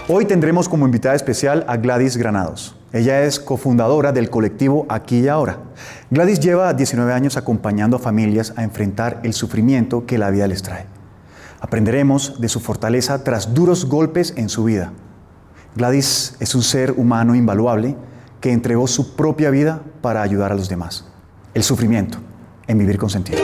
Hoy tendremos como invitada especial a Gladys Granados. Ella es cofundadora del colectivo Aquí y Ahora. Gladys lleva 19 años acompañando a familias a enfrentar el sufrimiento que la vida les trae. Aprenderemos de su fortaleza tras duros golpes en su vida. Gladys es un ser humano invaluable que entregó su propia vida para ayudar a los demás. El sufrimiento en Vivir con Sentido.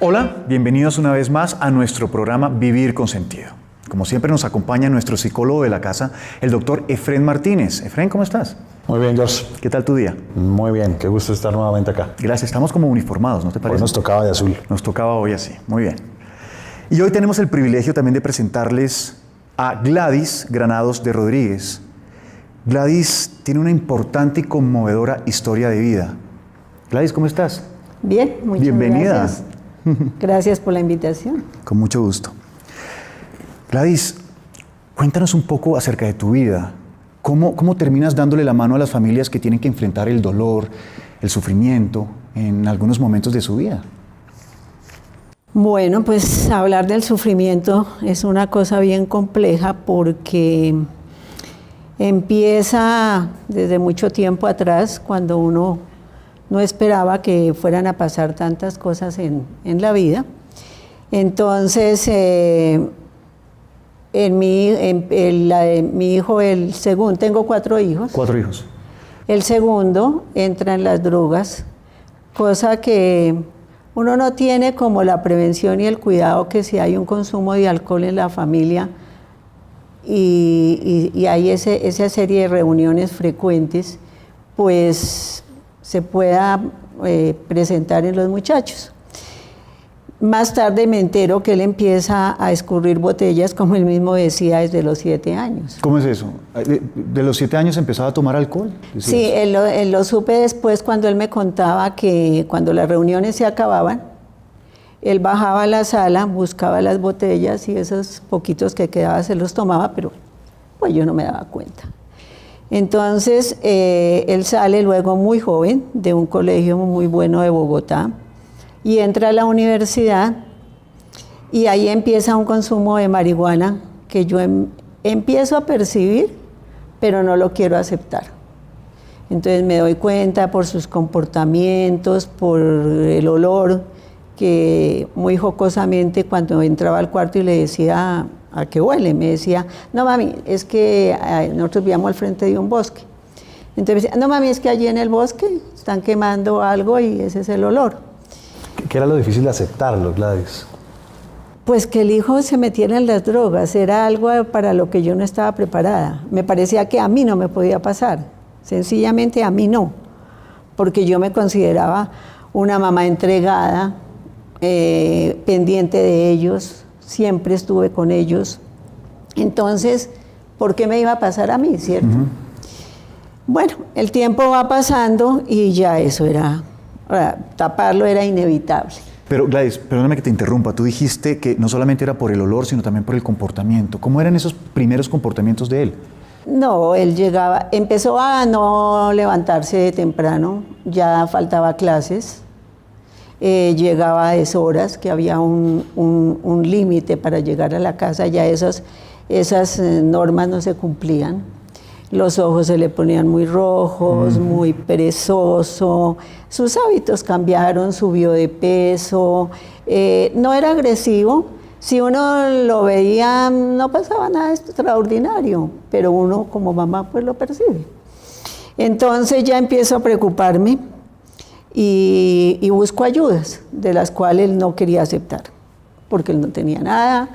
Hola, bienvenidos una vez más a nuestro programa Vivir con Sentido. Como siempre nos acompaña nuestro psicólogo de la casa, el doctor Efrén Martínez. Efrén, ¿cómo estás? Muy bien, George. ¿Qué tal tu día? Muy bien, qué gusto estar nuevamente acá. Gracias, estamos como uniformados, ¿no te parece? Hoy nos tocaba de azul. Nos tocaba hoy así, muy bien. Y hoy tenemos el privilegio también de presentarles a Gladys Granados de Rodríguez. Gladys tiene una importante y conmovedora historia de vida. Gladys, ¿cómo estás? Bien, muchas Bienvenida. Gracias. Gracias por la invitación. Con mucho gusto. Gladys, cuéntanos un poco acerca de tu vida. ¿Cómo terminas dándole la mano a las familias que tienen que enfrentar el dolor, el sufrimiento en algunos momentos de su vida? Bueno, pues hablar del sufrimiento es una cosa bien compleja porque empieza desde mucho tiempo atrás, cuando uno no esperaba que fueran a pasar tantas cosas en la vida. Entonces, mi hijo, el segundo, tengo 4 hijos. 4 hijos. El segundo entra en las drogas, cosa que uno no tiene como la prevención y el cuidado que si hay un consumo de alcohol en la familia y hay esa serie de reuniones frecuentes, pues se pueda presentar en los muchachos. Más tarde me entero que él empieza a escurrir botellas, como él mismo decía, desde los 7 años. ¿Cómo es eso? ¿De los 7 años empezaba a tomar alcohol? Sí, él lo supe después cuando él me contaba que cuando las reuniones se acababan, él bajaba a la sala, buscaba las botellas y esos poquitos que quedaban se los tomaba, pero pues yo no me daba cuenta. Entonces, él sale luego muy joven de un colegio muy bueno de Bogotá y entra a la universidad y ahí empieza un consumo de marihuana que yo empiezo a percibir, pero no lo quiero aceptar. Entonces me doy cuenta por sus comportamientos, por el olor, que muy jocosamente cuando entraba al cuarto y le decía ¿a qué huele? Me decía, no mami, es que nosotros vivíamos al frente de un bosque. Entonces me decía, no mami, es que allí en el bosque están quemando algo y ese es el olor. ¿Qué era lo difícil de aceptarlo, Gladys? Pues que el hijo se metiera en las drogas, era algo para lo que yo no estaba preparada. Me parecía que a mí no me podía pasar, sencillamente a mí no, porque yo me consideraba una mamá entregada, pendiente de ellos, siempre estuve con ellos. Entonces, ¿por qué me iba a pasar a mí, cierto? Bueno, el tiempo va pasando y ya eso taparlo era inevitable. Pero Gladys, perdóname que te interrumpa, tú dijiste que no solamente era por el olor, sino también por el comportamiento. ¿Cómo eran esos primeros comportamientos de él? No, él empezó a no levantarse temprano, ya faltaba clases. Llegaba a deshoras, que había un límite para llegar a la casa, ya esas normas no se cumplían. Los ojos se le ponían muy rojos, muy perezoso, sus hábitos cambiaron, subió de peso, no era agresivo. Si uno lo veía, no pasaba nada extraordinario, pero uno como mamá pues lo percibe. Entonces ya empiezo a preocuparme. Y busco ayudas, de las cuales él no quería aceptar, porque él no tenía nada,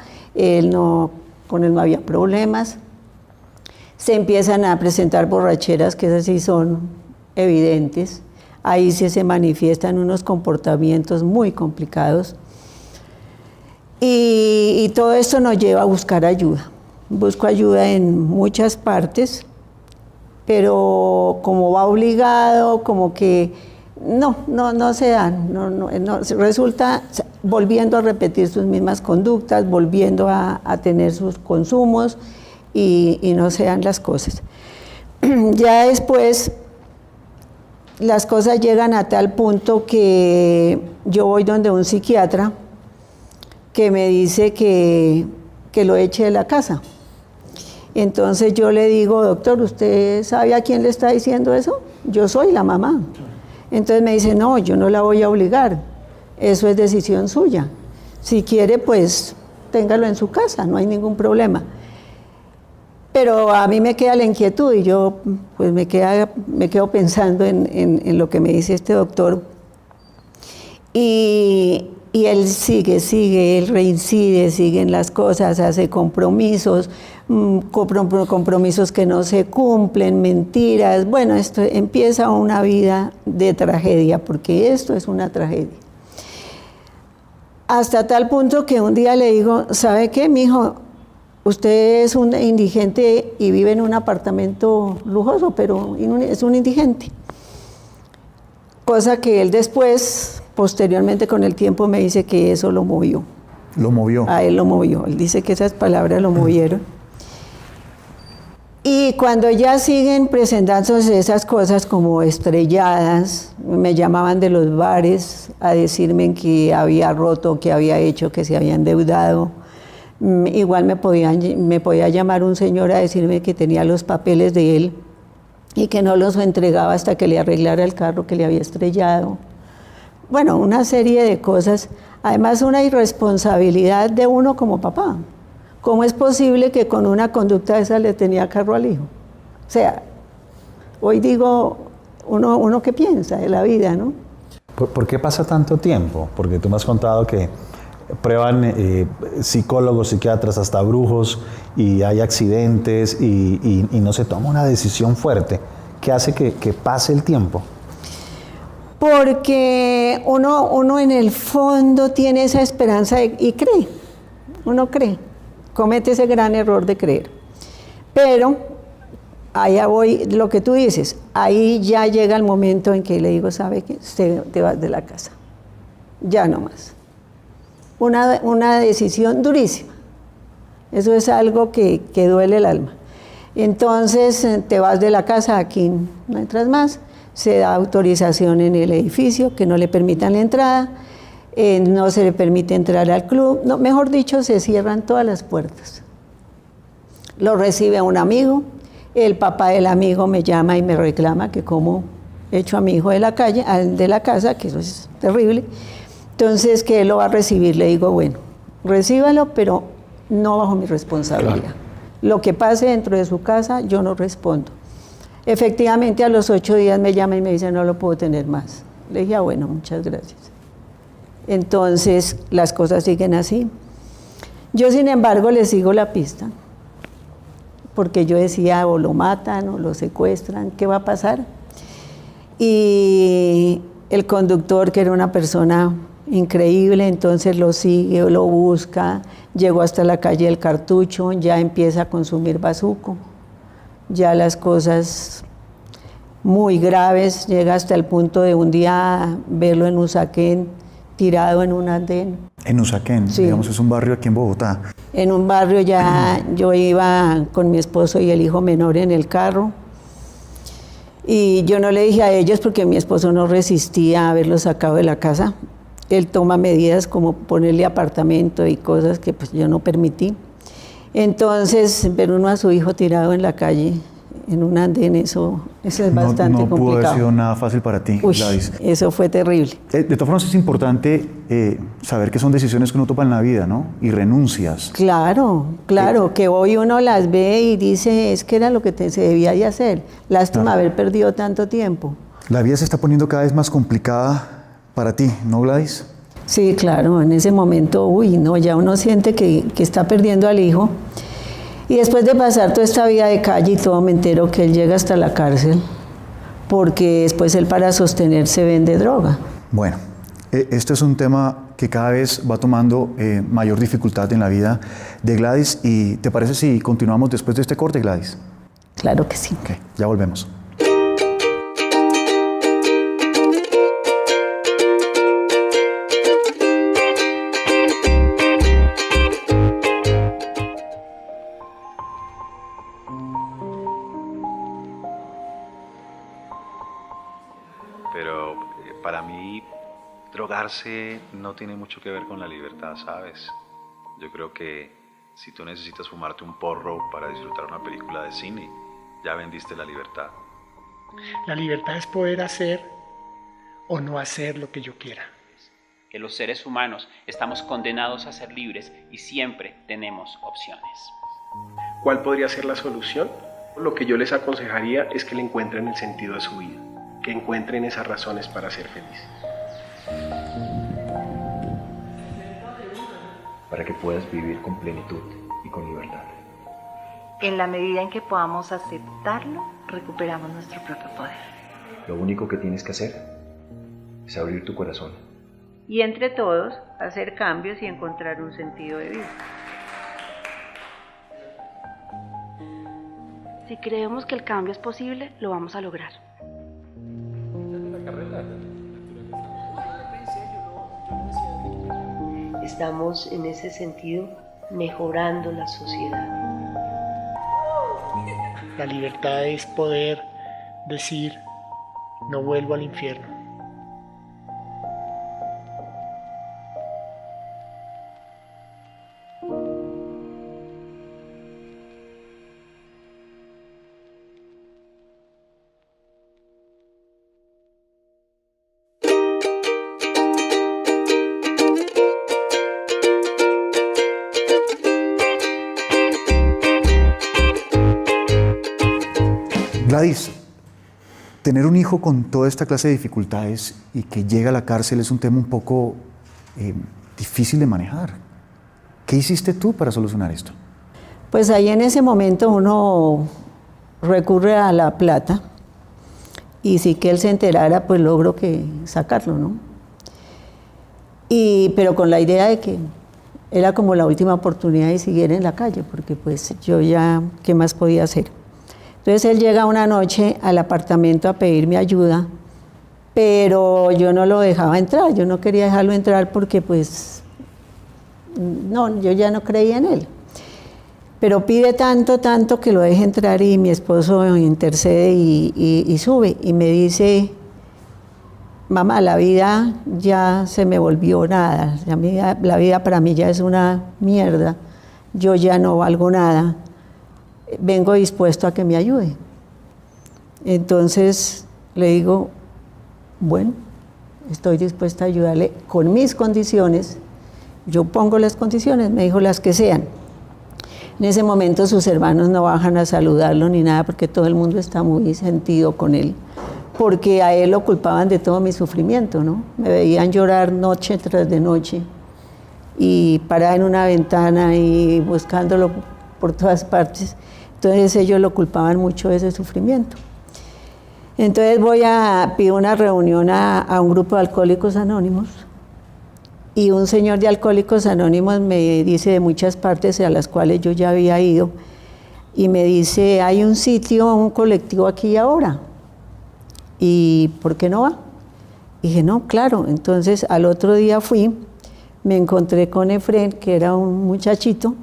con él no había problemas. Se empiezan a presentar borracheras, que esas sí son evidentes. Ahí sí se manifiestan unos comportamientos muy complicados. Y todo esto nos lleva a buscar ayuda. Busco ayuda en muchas partes, pero como va obligado, como que no se dan, resulta volviendo a repetir sus mismas conductas, volviendo a tener sus consumos y no se dan las cosas. Ya después las cosas llegan a tal punto que yo voy donde un psiquiatra que me dice que lo eche de la casa. Entonces yo le digo, doctor, ¿usted sabe a quién le está diciendo eso? Yo soy la mamá. Entonces me dice, no, yo no la voy a obligar, eso es decisión suya. Si quiere, pues téngalo en su casa, no hay ningún problema. Pero a mí me queda la inquietud y yo pues me quedo pensando en lo que me dice este doctor. Y él sigue, él reincide, sigue en las cosas, hace compromisos, compromisos que no se cumplen, mentiras. Bueno, esto empieza una vida de tragedia, porque esto es una tragedia. Hasta tal punto que un día le digo, ¿sabe qué, mijo? Usted es un indigente y vive en un apartamento lujoso, pero es un indigente. Cosa que él después, posteriormente con el tiempo, me dice que eso lo movió. ¿Lo movió? A él lo movió. Él dice que esas palabras lo movieron. Y cuando ya siguen presentándose esas cosas como estrelladas, me llamaban de los bares a decirme que había roto, que había hecho, que se había endeudado. Igual me podía llamar un señor a decirme que tenía los papeles de él y que no los entregaba hasta que le arreglara el carro que le había estrellado. Bueno, una serie de cosas. Además, una irresponsabilidad de uno como papá. ¿Cómo es posible que con una conducta esa le tenía carro al hijo? O sea, hoy digo, uno qué piensa de la vida, ¿no? ¿Por qué pasa tanto tiempo? Porque tú me has contado que prueban psicólogos, psiquiatras, hasta brujos, y hay accidentes y no se toma una decisión fuerte. ¿Qué hace que pase el tiempo? Porque uno en el fondo tiene esa esperanza y cree, uno cree, comete ese gran error de creer. Pero allá voy, lo que tú dices, ahí ya llega el momento en que le digo, ¿sabe qué? Te vas de la casa, ya no más. Una decisión durísima. Eso es algo que duele el alma. Entonces te vas de la casa, aquí no entras más, se da autorización en el edificio que no le permitan la entrada, no se le permite entrar al club, no, mejor dicho, se cierran todas las puertas. Lo recibe un amigo, el papá del amigo me llama y me reclama que cómo he hecho a mi hijo de la casa, que eso es terrible. Entonces, que él lo va a recibir, le digo, bueno, recíbalo, pero no bajo mi responsabilidad. Claro. Lo que pase dentro de su casa, yo no respondo. Efectivamente, a los 8 días me llama y me dice, no lo puedo tener más. Le dije, bueno, muchas gracias. Entonces, las cosas siguen así. Yo, sin embargo, le sigo la pista, porque yo decía, o lo matan, o lo secuestran, ¿qué va a pasar? Y el conductor, que era una persona increíble, entonces lo sigue, lo busca, llegó hasta la calle del Cartucho, ya empieza a consumir bazuco, ya las cosas muy graves, llega hasta el punto de un día verlo en Usaquén, tirado en un andén. En Usaquén, sí. Digamos, es un barrio aquí en Bogotá. En un barrio ya, yo iba con mi esposo y el hijo menor en el carro, y yo no le dije a ellos porque mi esposo no resistía a haberlo sacado de la casa. Él toma medidas como ponerle apartamento y cosas que pues yo no permití. Entonces, ver uno a su hijo tirado en la calle, en un andén, eso es bastante complicado. No pudo haber sido nada fácil para ti, Gladys. Eso fue terrible. De todas formas, es importante saber que son decisiones que uno toma en la vida, ¿no? Y renuncias. Claro, que hoy uno las ve y dice, es que era lo que se debía de hacer. Lástima haber perdido tanto tiempo. La vida se está poniendo cada vez más complicada para ti, ¿no, Gladys? Sí, claro, en ese momento, no, ya uno siente que está perdiendo al hijo. Y después de pasar toda esta vida de calle y todo, me entero que él llega hasta la cárcel, porque después él, para sostenerse, vende droga. Bueno, este es un tema que cada vez va tomando mayor dificultad en la vida de Gladys. ¿Y te parece si continuamos después de este corte, Gladys? Claro que sí. Ok, ya volvemos. Drogarse no tiene mucho que ver con la libertad, ¿sabes? Yo creo que si tú necesitas fumarte un porro para disfrutar una película de cine, ya vendiste la libertad. La libertad es poder hacer o no hacer lo que yo quiera. Que los seres humanos estamos condenados a ser libres y siempre tenemos opciones. ¿Cuál podría ser la solución? Lo que yo les aconsejaría es que le encuentren el sentido de su vida, que encuentren esas razones para ser felices. Para que puedas vivir con plenitud y con libertad. En la medida en que podamos aceptarlo, recuperamos nuestro propio poder. Lo único que tienes que hacer es abrir tu corazón. Y entre todos, hacer cambios y encontrar un sentido de vida. Si creemos que el cambio es posible, lo vamos a lograr. Estamos en ese sentido mejorando la sociedad. La libertad es poder decir, no vuelvo al infierno. Gladys, tener un hijo con toda esta clase de dificultades y que llega a la cárcel es un tema un poco difícil de manejar. ¿Qué hiciste tú para solucionar esto? Pues ahí en ese momento uno recurre a la plata y si que él se enterara, pues logro que sacarlo, ¿no? Pero con la idea de que era como la última oportunidad de seguir en la calle, porque pues yo ya, ¿qué más podía hacer? Entonces él llega una noche al apartamento a pedirme ayuda, pero yo no lo dejaba entrar, yo no quería dejarlo entrar porque pues, no, yo ya no creía en él. Pero pide tanto, tanto que lo deje entrar y mi esposo intercede y sube y me dice, mamá, la vida ya se me volvió nada, la vida para mí ya es una mierda, yo ya no valgo nada. Vengo dispuesto a que me ayude. Entonces le digo, bueno, estoy dispuesta a ayudarle con mis condiciones. Yo pongo las condiciones, me dijo las que sean. En ese momento sus hermanos no bajan a saludarlo ni nada porque todo el mundo está muy sentido con él, porque a él lo culpaban de todo mi sufrimiento, ¿no? Me veían llorar noche tras de noche y parada en una ventana y buscándolo por todas partes. Entonces ellos lo culpaban mucho de ese sufrimiento. Entonces pido una reunión a un grupo de Alcohólicos Anónimos y un señor de Alcohólicos Anónimos me dice de muchas partes a las cuales yo ya había ido y me dice, hay un sitio, un colectivo aquí y ahora, ¿y por qué no va? Y dije, no, claro. Entonces al otro día fui, me encontré con Efrén, que era un muchachito.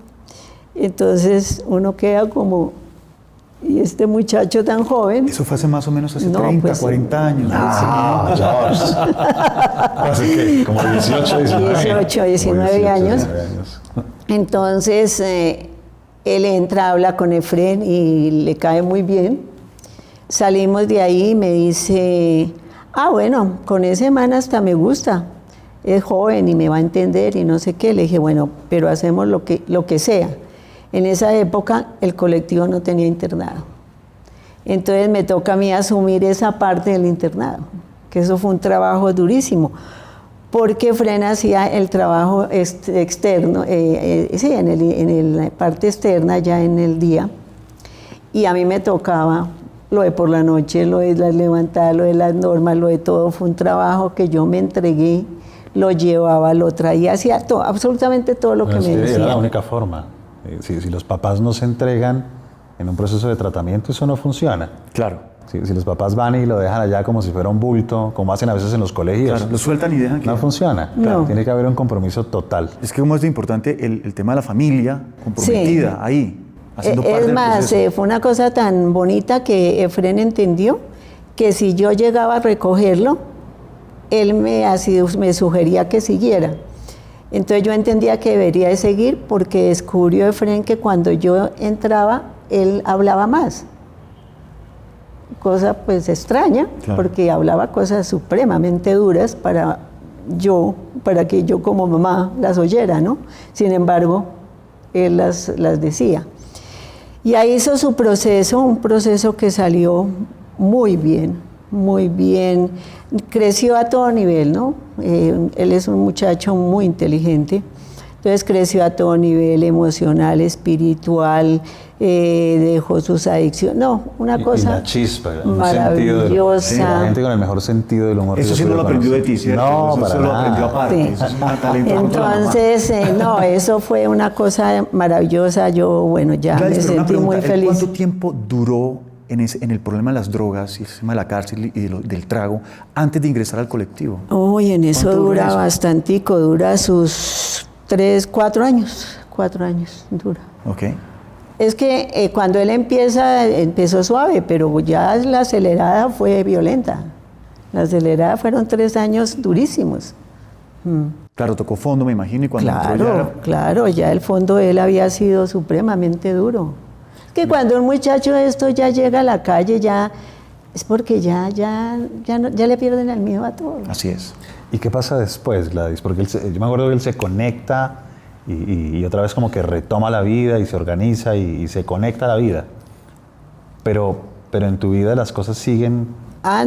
Entonces uno queda como, ¿y este muchacho tan joven? Eso fue hace más o menos hace No, 30, pues, 40 años. Así que como 18, 19 años. Entonces él entra, habla con Efrén y le cae muy bien. Salimos de ahí y me dice, bueno, con ese man hasta me gusta. Es joven y me va a entender y no sé qué. Le dije, bueno, pero hacemos lo que sea. En esa época el colectivo no tenía internado. Entonces me toca a mí asumir esa parte del internado, que eso fue un trabajo durísimo, porque Fren hacía el trabajo externo, sí, en la parte externa ya en el día, y a mí me tocaba lo de por la noche, lo de las levantadas, lo de las normas, lo de todo. Fue un trabajo que yo me entregué, lo llevaba, lo traía, hacía todo, absolutamente todo lo que me decía. Era la única forma. Si los papás no se entregan en un proceso de tratamiento, eso no funciona. Claro. Si los papás van y lo dejan allá como si fuera un bulto, como hacen a veces en los colegios, Claro, lo sueltan y dejan que... no funciona. No. Claro, tiene que haber un compromiso total. Es que como es de importante el tema de la familia comprometida ahí, haciendo parte Es del más, proceso. fue una cosa tan bonita que Efrén entendió que si yo llegaba a recogerlo, él me sugería que siguiera. Entonces yo entendía que debería de seguir porque descubrió Efrén que cuando yo entraba, él hablaba más. Cosa pues extraña, claro, porque hablaba cosas supremamente duras para que yo como mamá las oyera, ¿no? Sin embargo, él las decía. Y ahí hizo su proceso, un proceso que salió muy bien, muy bien. Creció a todo nivel, ¿no? Él es un muchacho muy inteligente, entonces creció a todo nivel, emocional, espiritual, dejó sus adicciones, no, una cosa y la chispa, maravillosa. La gente con el mejor sentido del humor. Eso sí no lo aprendió de ti, ¿cierto? No, eso para lo nada. aprendió aparte. Sí. Eso es un talento. Entonces, no, eso fue una cosa maravillosa. Yo, bueno, ya Gladys, me pero una sentí muy pregunta, feliz. ¿cuánto tiempo duró en el problema de las drogas y el tema de la cárcel y del trago antes de ingresar al colectivo? Uy, en eso ¿Cuánto dura eso? bastantico, dura sus 4 años. 4 años dura. Ok. Es que cuando él empezó suave, pero ya la acelerada fue violenta. La acelerada fueron 3 años durísimos. Claro, tocó fondo, me imagino, y cuando entró Claro, ya el fondo de él había sido supremamente duro. Es que cuando un muchacho esto ya llega a la calle, ya es porque ya le pierden el miedo a todo. Así es. ¿Y qué pasa después, Gladys? Porque yo me acuerdo que él se conecta y otra vez como que retoma la vida y se organiza y se conecta a la vida. Pero en tu vida las cosas siguen.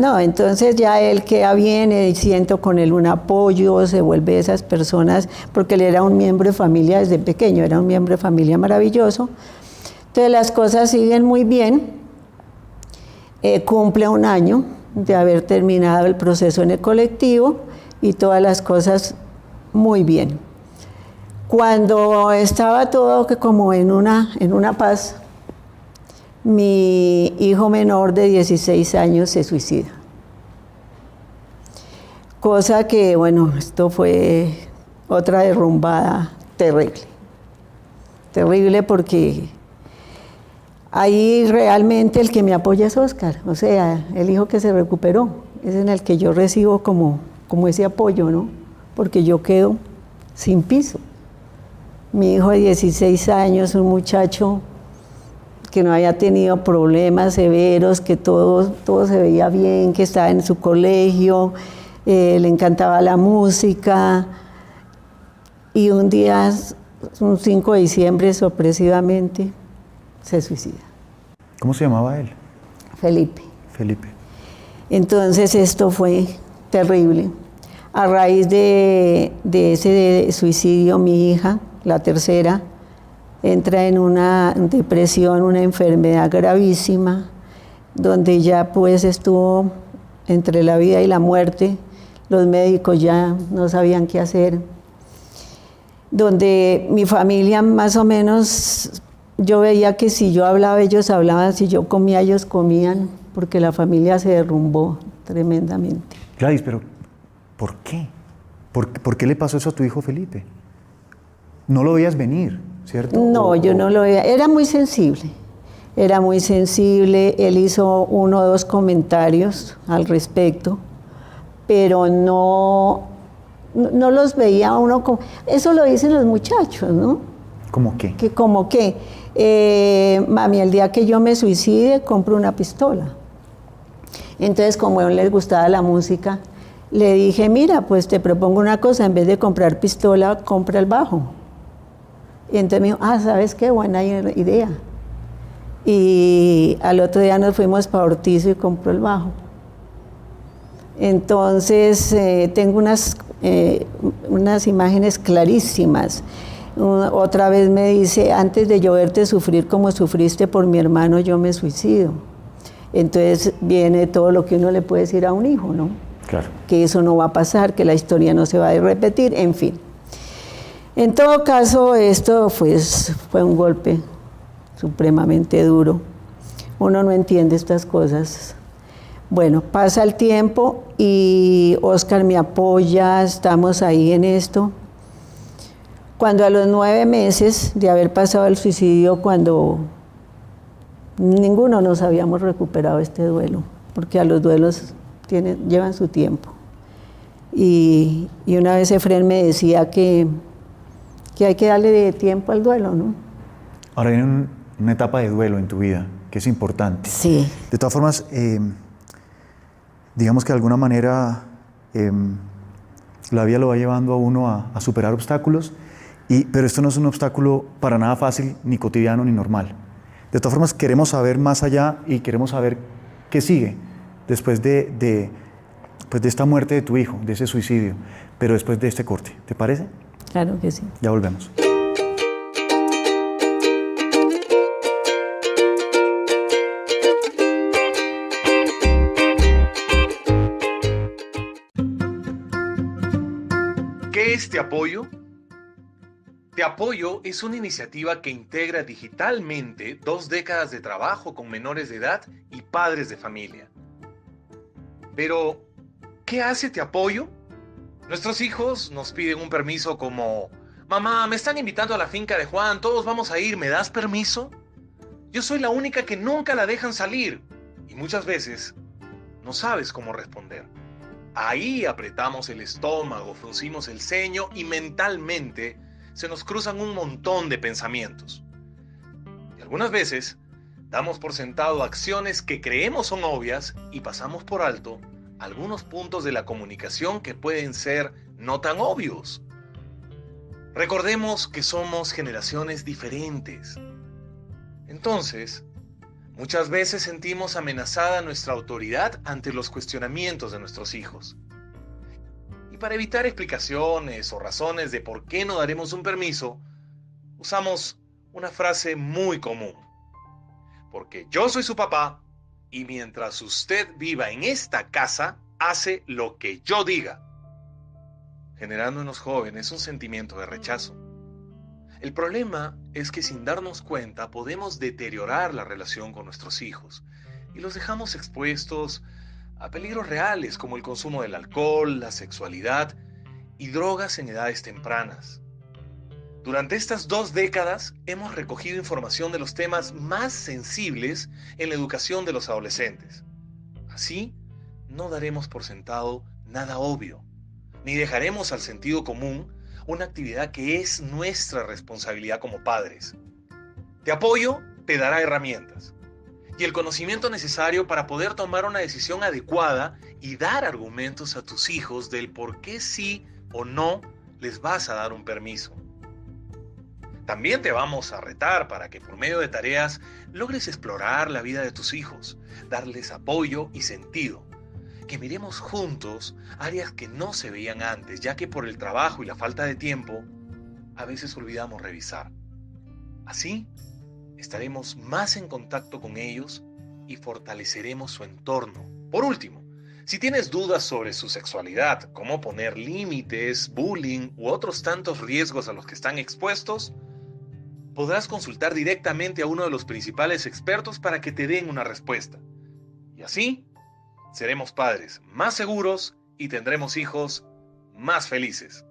No, entonces ya él queda bien, siento con él un apoyo, se vuelve de esas personas, porque él era un miembro de familia desde pequeño, era un miembro de familia maravilloso. Entonces las cosas siguen muy bien, cumple 1 año de haber terminado el proceso en el colectivo y todas las cosas muy bien. Cuando estaba todo que como en una paz, mi hijo menor de 16 años se suicida. Cosa que, bueno, esto fue otra derrumbada terrible. Terrible porque ahí realmente el que me apoya es Oscar, o sea, el hijo que se recuperó, es en el que yo recibo como ese apoyo, ¿no? Porque yo quedo sin piso. Mi hijo de 16 años, un muchacho que no había tenido problemas severos, que todo se veía bien, que estaba en su colegio, le encantaba la música. Y un día, un 5 de diciembre, sorpresivamente, se suicida. ¿Cómo se llamaba él? Felipe. Felipe. Entonces esto fue terrible. A raíz de ese suicidio, mi hija, la tercera, entra en una depresión, una enfermedad gravísima, donde ya pues estuvo entre la vida y la muerte. Los médicos ya no sabían qué hacer. Donde mi familia más o menos, yo veía que si yo hablaba, ellos hablaban, si yo comía, ellos comían, porque la familia se derrumbó tremendamente. Gladys, pero ¿por qué? ¿Por qué le pasó eso a tu hijo Felipe? No lo veías venir, ¿cierto? No, yo no lo veía. Era muy sensible. Él hizo 1 o 2 comentarios al respecto, pero no los veía uno como... Eso lo dicen los muchachos, ¿no? ¿Cómo qué? Que como que, mami, el día que yo me suicide, compro una pistola. Entonces, como a él les gustaba la música, le dije, mira, pues te propongo una cosa, en vez de comprar pistola, compra el bajo. Y entonces me dijo, ¿sabes qué? Buena idea. Y al otro día nos fuimos para Ortizo y compró el bajo. Entonces, tengo unas imágenes clarísimas. Otra vez me dice, antes de yo verte sufrir como sufriste por mi hermano, yo me suicido. Entonces viene todo lo que uno le puede decir a un hijo, ¿no? Claro. Que eso no va a pasar, que la historia no se va a repetir, en fin. En todo caso, esto fue un golpe supremamente duro. Uno no entiende estas cosas. Bueno, pasa el tiempo y Oscar me apoya, estamos ahí en esto. Cuando a los 9 meses de haber pasado el suicidio, cuando ninguno nos habíamos recuperado este duelo, porque a los duelos llevan su tiempo. Y una vez Efrén me decía que hay que darle de tiempo al duelo, ¿no? Ahora viene una etapa de duelo en tu vida, que es importante. Sí. De todas formas, digamos que de alguna manera la vida lo va llevando a uno a superar obstáculos, pero esto no es un obstáculo para nada fácil, ni cotidiano, ni normal. De todas formas, queremos saber más allá y queremos saber qué sigue después de esta muerte de tu hijo, de ese suicidio, pero después de este corte. ¿Te parece? Claro que sí. Ya volvemos. ¿Qué es Te Apoyo? Te Apoyo es una iniciativa que integra digitalmente 2 décadas de trabajo con menores de edad y padres de familia. Pero, ¿qué hace Te Apoyo? Nuestros hijos nos piden un permiso como: mamá, me están invitando a la finca de Juan, todos vamos a ir, ¿me das permiso? Yo soy la única que nunca la dejan salir y muchas veces no sabes cómo responder. Ahí apretamos el estómago, fruncimos el ceño y mentalmente se nos cruzan un montón de pensamientos. Y algunas veces damos por sentado acciones que creemos son obvias y pasamos por alto algunos puntos de la comunicación que pueden ser no tan obvios. Recordemos que somos generaciones diferentes. Entonces, muchas veces sentimos amenazada nuestra autoridad ante los cuestionamientos de nuestros hijos. Y para evitar explicaciones o razones de por qué no daremos un permiso, usamos una frase muy común. Porque yo soy su papá y mientras usted viva en esta casa, hace lo que yo diga. Generando en los jóvenes un sentimiento de rechazo. El problema es que sin darnos cuenta podemos deteriorar la relación con nuestros hijos y los dejamos expuestos a peligros reales como el consumo del alcohol, la sexualidad y drogas en edades tempranas. Durante estas 2 décadas hemos recogido información de los temas más sensibles en la educación de los adolescentes. Así, no daremos por sentado nada obvio, ni dejaremos al sentido común una actividad que es nuestra responsabilidad como padres. Te Apoyo te dará herramientas y el conocimiento necesario para poder tomar una decisión adecuada y dar argumentos a tus hijos del por qué sí o no les vas a dar un permiso. También te vamos a retar para que por medio de tareas logres explorar la vida de tus hijos, darles apoyo y sentido. Que miremos juntos áreas que no se veían antes, ya que por el trabajo y la falta de tiempo, a veces olvidamos revisar. Así, estaremos más en contacto con ellos y fortaleceremos su entorno. Por último, si tienes dudas sobre su sexualidad, cómo poner límites, bullying u otros tantos riesgos a los que están expuestos, podrás consultar directamente a uno de los principales expertos para que te den una respuesta. Y así, seremos padres más seguros y tendremos hijos más felices.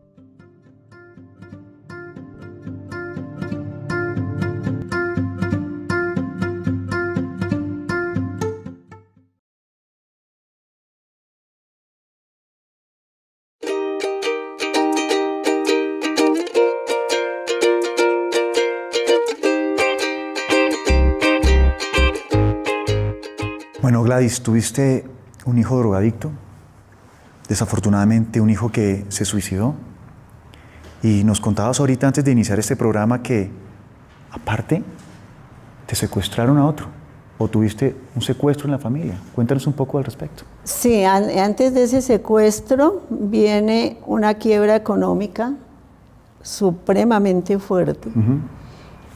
Bueno, Gladys, tuviste un hijo drogadicto, desafortunadamente un hijo que se suicidó, y nos contabas ahorita antes de iniciar este programa que, aparte, te secuestraron a otro, o tuviste un secuestro en la familia. Cuéntanos un poco al respecto. Sí, antes de ese secuestro viene una quiebra económica supremamente fuerte.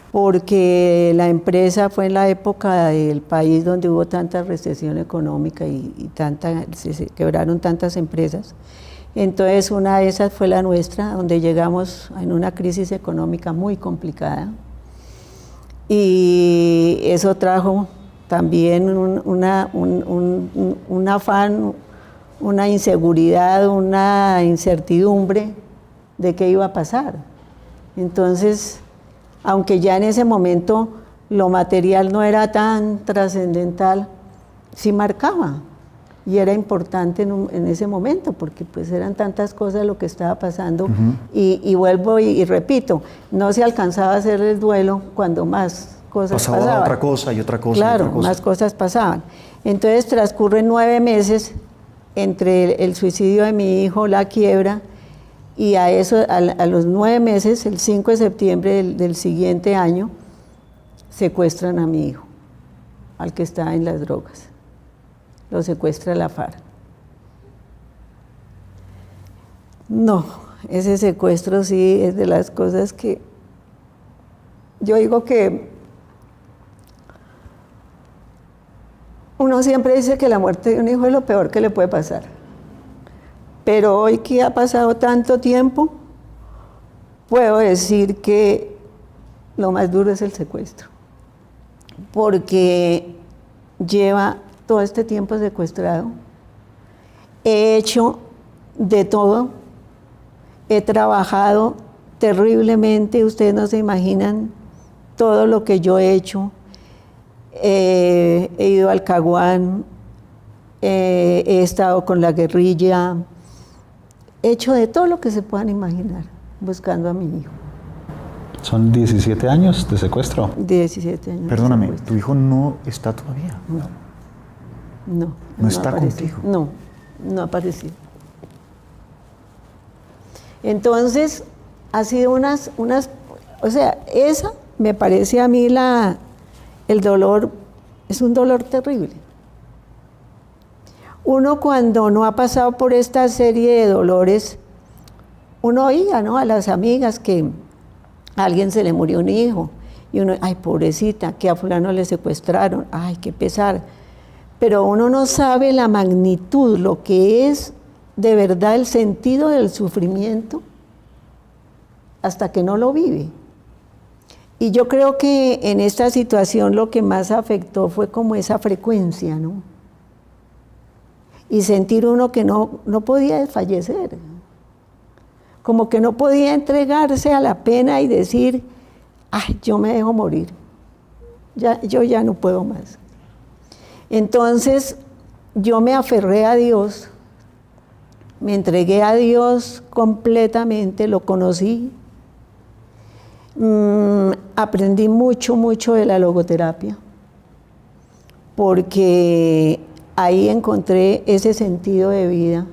Porque la empresa fue en la época del país donde hubo tanta recesión económica y se quebraron tantas empresas. Entonces una de esas fue la nuestra, donde llegamos en una crisis económica muy complicada. Y eso trajo también un afán, una inseguridad, una incertidumbre de qué iba a pasar. Entonces, aunque ya en ese momento lo material no era tan trascendental, sí marcaba. y era importante en ese momento, porque pues eran tantas cosas lo que estaba pasando, y vuelvo y repito, no se alcanzaba a hacer el duelo cuando más cosas pasaban. Otra cosa y otra cosa. Claro, y otra cosa. más cosas pasaban. Entonces transcurren 9 meses entre el suicidio de mi hijo, la quiebra, y a los 9 meses, el 5 de septiembre del siguiente año, secuestran a mi hijo, al que estaba en las drogas. Lo secuestra la FARC. No, ese secuestro sí es de las cosas que yo digo que uno siempre dice que la muerte de un hijo es lo peor que le puede pasar. Pero hoy que ha pasado tanto tiempo, puedo decir que lo más duro es el secuestro. Porque lleva todo este tiempo secuestrado. He hecho de todo. He trabajado terriblemente. Ustedes no se imaginan todo lo que yo he hecho. He ido al Caguán, he estado con la guerrilla, he hecho de todo lo que se puedan imaginar buscando a mi hijo. ¿Son 17 años de secuestro? 17 años. Perdóname, ¿tu hijo no está todavía? No está contigo. No ha aparecido. Entonces, ha sido o sea, esa me parece a mí el dolor, es un dolor terrible. Uno cuando no ha pasado por esta serie de dolores, uno oía, ¿no?, a las amigas que a alguien se le murió un hijo, y uno, ay, pobrecita, que a fulano le secuestraron, ay, qué pesar. Pero uno no sabe la magnitud, lo que es de verdad el sentido del sufrimiento, hasta que no lo vive. Y yo creo que en esta situación lo que más afectó fue como esa frecuencia, ¿no? Y sentir uno que no podía desfallecer, como que no podía entregarse a la pena y decir, ay, yo me dejo morir, yo ya no puedo más. Entonces yo me aferré a Dios, me entregué a Dios completamente, lo conocí. Aprendí mucho de la logoterapia, porque ahí encontré ese sentido de vida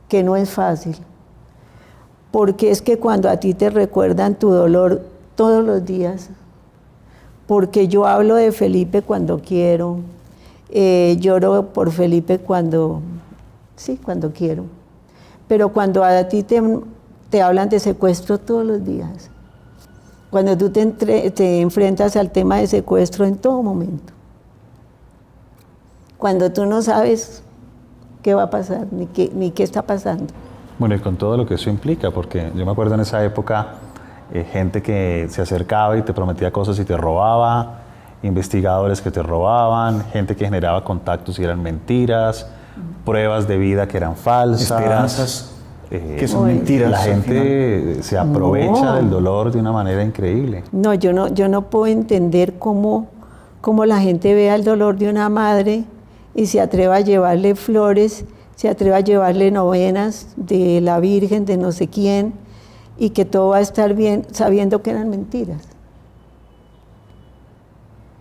que no es fácil, porque es que cuando a ti te recuerdan tu dolor todos los días, porque yo hablo de Felipe cuando quiero, lloro por Felipe cuando quiero, pero cuando a ti te hablan de secuestro todos los días, cuando tú te enfrentas al tema de secuestro en todo momento, cuando tú no sabes qué va a pasar, ni qué está pasando. Bueno, y con todo lo que eso implica, porque yo me acuerdo en esa época, gente que se acercaba y te prometía cosas y te robaba, investigadores que te robaban, gente que generaba contactos y eran mentiras, pruebas de vida que eran falsas. Esperanzas que son mentiras. La gente se aprovecha del dolor de una manera increíble. No, yo no puedo entender cómo la gente vea el dolor de una madre y se atreva a llevarle flores, se atreva a llevarle novenas de la Virgen, de no sé quién, y que todo va a estar bien, sabiendo que eran mentiras.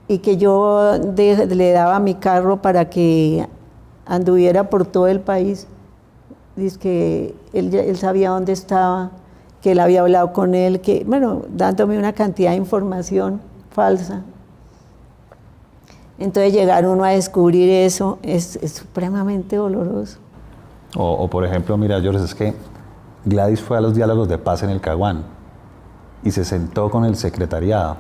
Y que yo le daba mi carro para que anduviera por todo el país. Dice que él sabía dónde estaba, que él había hablado con él, dándome una cantidad de información falsa. Entonces llegar uno a descubrir eso es supremamente doloroso. O por ejemplo, mira, George, es que Gladys fue a los diálogos de paz en el Caguán y se sentó con el secretariado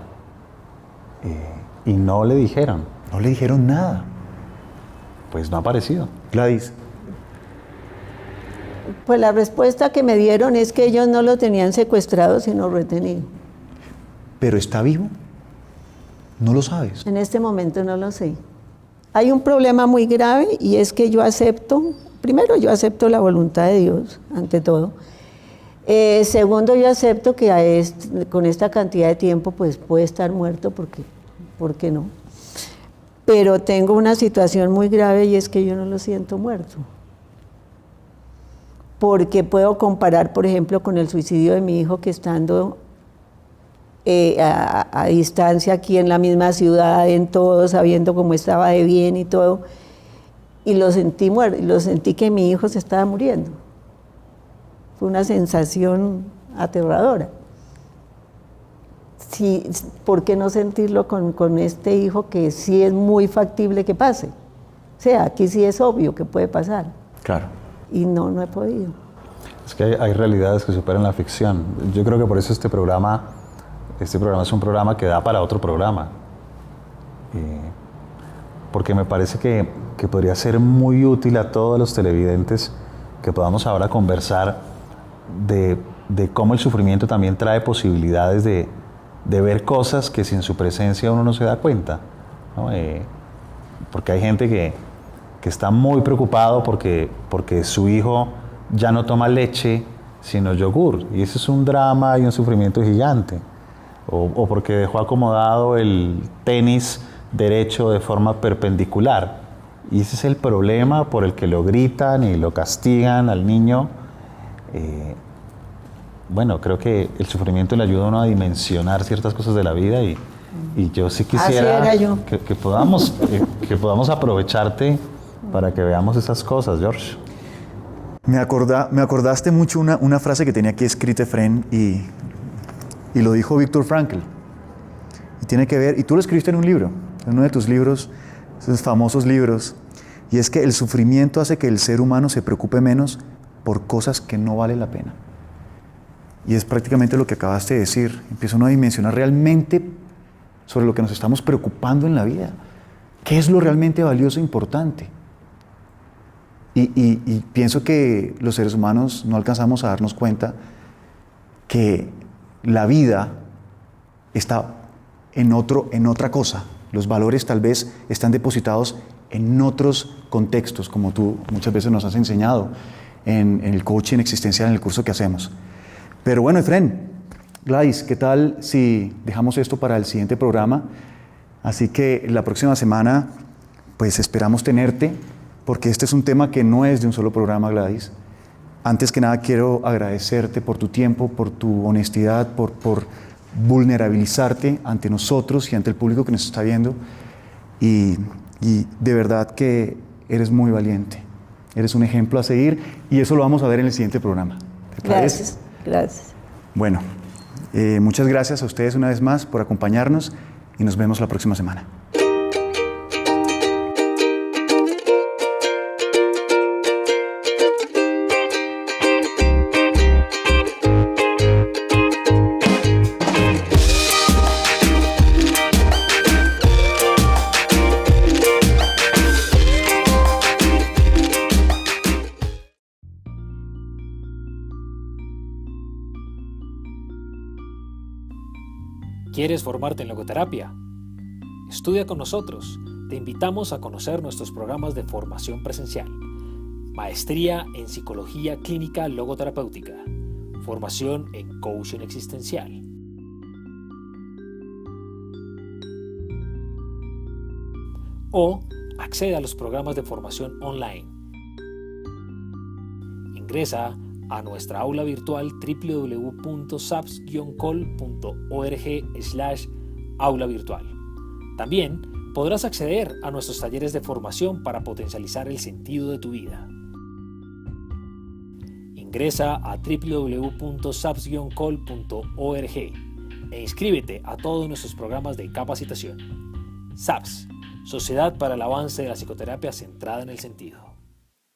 y no le dijeron. No le dijeron nada. Pues no ha aparecido. Gladys. Pues la respuesta que me dieron es que ellos no lo tenían secuestrado, sino retenido. ¿Pero está vivo? ¿No lo sabes? En este momento no lo sé. Hay un problema muy grave y es que yo acepto la voluntad de Dios, ante todo. Segundo, yo acepto que con esta cantidad de tiempo pues puede estar muerto, porque ¿por qué no? Pero tengo una situación muy grave y es que yo no lo siento muerto. Porque puedo comparar, por ejemplo, con el suicidio de mi hijo, que estando a distancia aquí en la misma ciudad, en todo, sabiendo cómo estaba de bien y todo, y lo sentí muerto, lo sentí que mi hijo se estaba muriendo. Fue una sensación aterradora. Sí, ¿por qué no sentirlo con este hijo que sí es muy factible que pase? O sea, aquí sí es obvio que puede pasar. Claro. Y no he podido. Es que hay realidades que superan la ficción. Yo creo que por eso este programa es un programa que da para otro programa. Porque me parece que podría ser muy útil a todos los televidentes que podamos ahora conversar de cómo el sufrimiento también trae posibilidades de ver cosas que sin su presencia uno no se da cuenta, ¿no? Porque hay gente que está muy preocupado porque su hijo ya no toma leche sino yogur, y ese es un drama y un sufrimiento gigante, o porque dejó acomodado el tenis derecho de forma perpendicular, y ese es el problema por el que lo gritan y lo castigan al niño. Bueno, creo que el sufrimiento le ayuda a uno a dimensionar ciertas cosas de la vida, y yo sí quisiera que podamos aprovecharte para que veamos esas cosas, George. Me acordaste mucho una frase que tenía aquí escrita, Efren, y lo dijo Viktor Frankl. Y tiene que ver, y tú lo escribiste en un libro, en uno de tus libros, esos famosos libros, y es que el sufrimiento hace que el ser humano se preocupe menos por cosas que no vale la pena. Y es prácticamente lo que acabaste de decir. Empieza uno a dimensionar realmente sobre lo que nos estamos preocupando en la vida. ¿Qué es lo realmente valioso e importante? Y pienso que los seres humanos no alcanzamos a darnos cuenta que la vida está en otra cosa. Los valores tal vez están depositados en otros contextos, como tú muchas veces nos has enseñado en el coaching existencial, en el curso que hacemos. Pero bueno, Efren, Gladys, ¿qué tal si dejamos esto para el siguiente programa? Así que la próxima semana, pues esperamos tenerte, porque este es un tema que no es de un solo programa, Gladys. Antes que nada, quiero agradecerte por tu tiempo, por tu honestidad, por vulnerabilizarte ante nosotros y ante el público que nos está viendo. Y de verdad que eres muy valiente. Eres un ejemplo a seguir, y eso lo vamos a ver en el siguiente programa. ¿Te parece? Gracias. Gracias. Bueno, muchas gracias a ustedes una vez más por acompañarnos, y nos vemos la próxima semana. ¿Quieres formarte en logoterapia? Estudia con nosotros. Te invitamos a conocer nuestros programas de formación presencial. Maestría en Psicología Clínica Logoterapéutica. Formación en Coaching Existencial. O accede a los programas de formación online. Ingresa a nuestra aula virtual www.saps-col.org/aula virtual. También podrás acceder a nuestros talleres de formación para potencializar el sentido de tu vida. Ingresa a www.saps-col.org e inscríbete a todos nuestros programas de capacitación. SAPS, Sociedad para el Avance de la Psicoterapia Centrada en el Sentido.